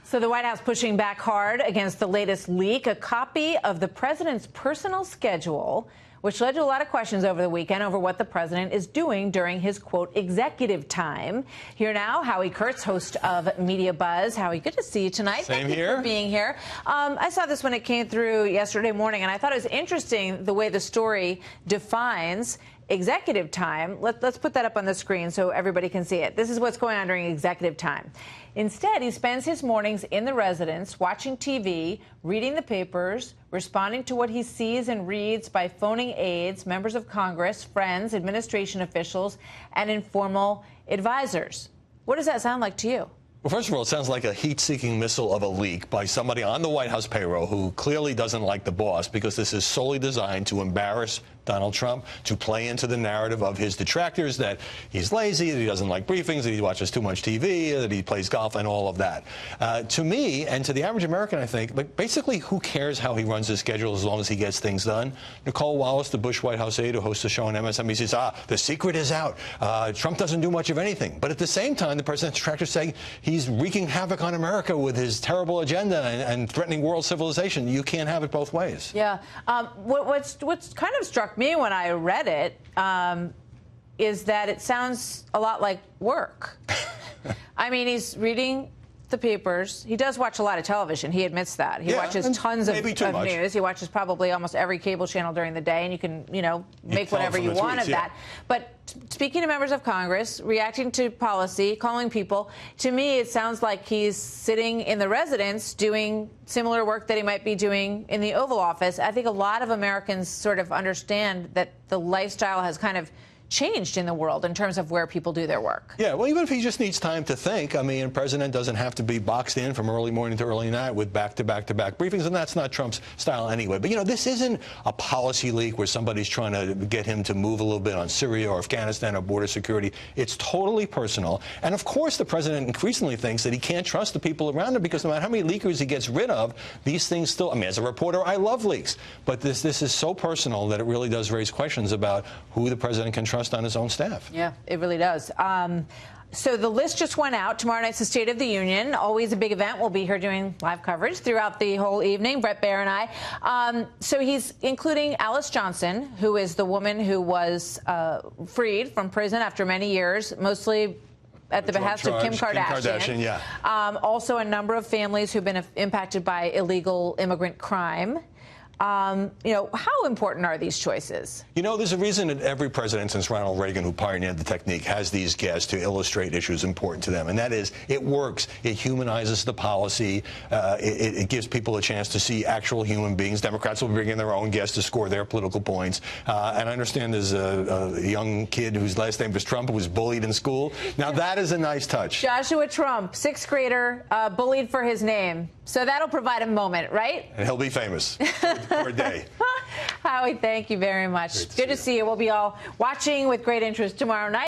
So the White House pushing back hard against the latest leak, a copy of the president's personal schedule, which led to a lot of questions over the weekend over what the president is doing during his, quote, executive time. Here now, Howie Kurtz, host of Media Buzz. Howie, good to see you tonight. Same Thank you for being here. I saw this when it came through yesterday morning, and I thought it was interesting the way the story defines executive time. Let's put that up on the screen so everybody can see it. This is what's going on during executive time. Instead, he spends his mornings in the residence, watching TV, reading the papers, responding to what he sees and reads by phoning aides, members of Congress, friends, administration officials, and informal advisors. What does that sound like to you? Well, first of all, it sounds like a heat-seeking missile of a leak by somebody on the White House payroll who clearly doesn't like the boss, because this is solely designed to embarrass Donald Trump, to play into the narrative of his detractors that he's lazy, that he doesn't like briefings, that he watches too much TV, that he plays golf, and all of that. To me, and to the average American, I think, like, basically, who cares how he runs his schedule as long as he gets things done? Nicole Wallace, the Bush White House aide who hosts a show on MSNBC, says, the secret is out. Trump doesn't do much of anything. But at the same time, the president's detractors say he's wreaking havoc on America with his terrible agenda and threatening world civilization. You can't have it both ways. Yeah. What's kind of struck me when I read it is that it sounds a lot like work. I mean, he's reading the papers. He does watch a lot of television. He admits that. He watches tons of news. He watches probably almost every cable channel during the day, and you can, make whatever you want of that. But speaking to members of Congress, reacting to policy, calling people, to me, it sounds like he's sitting in the residence doing similar work that he might be doing in the Oval Office. I think a lot of Americans sort of understand that the lifestyle has kind of changed in the world in terms of where people do their work. Yeah, well, even if he just needs time to think, I mean, a president doesn't have to be boxed in from early morning to early night with back-to-back-to-back briefings, and that's not Trump's style anyway. But, this isn't a policy leak where somebody's trying to get him to move a little bit on Syria or Afghanistan or border security. It's totally personal. And, of course, the president increasingly thinks that he can't trust the people around him, because no matter how many leakers he gets rid of, these things still, I mean, as a reporter, I love leaks. But this is so personal that it really does raise questions about who the president can trust on his own staff. Yeah, it really does. So the list just went out. Tomorrow night's the State of the Union. Always a big event. We'll be here doing live coverage throughout the whole evening, Bret Baier and I. So he's including Alice Johnson, who is the woman who was freed from prison after many years, mostly at the behest of Kim Kardashian. Yeah. Also a number of families who've been impacted by illegal immigrant crime. How important are these choices? There's a reason that every president since Ronald Reagan, who pioneered the technique, has these guests to illustrate issues important to them. And that is, it works. It humanizes the policy. It gives people a chance to see actual human beings. Democrats will bring in their own guests to score their political points. And I understand there's a young kid whose last name was Trump, who was bullied in school. Now, that is a nice touch. Joshua Trump, sixth grader, bullied for his name. So that'll provide a moment, right? And he'll be famous for a day. Howie, thank you very much. Good to see you. We'll be all watching with great interest tomorrow night.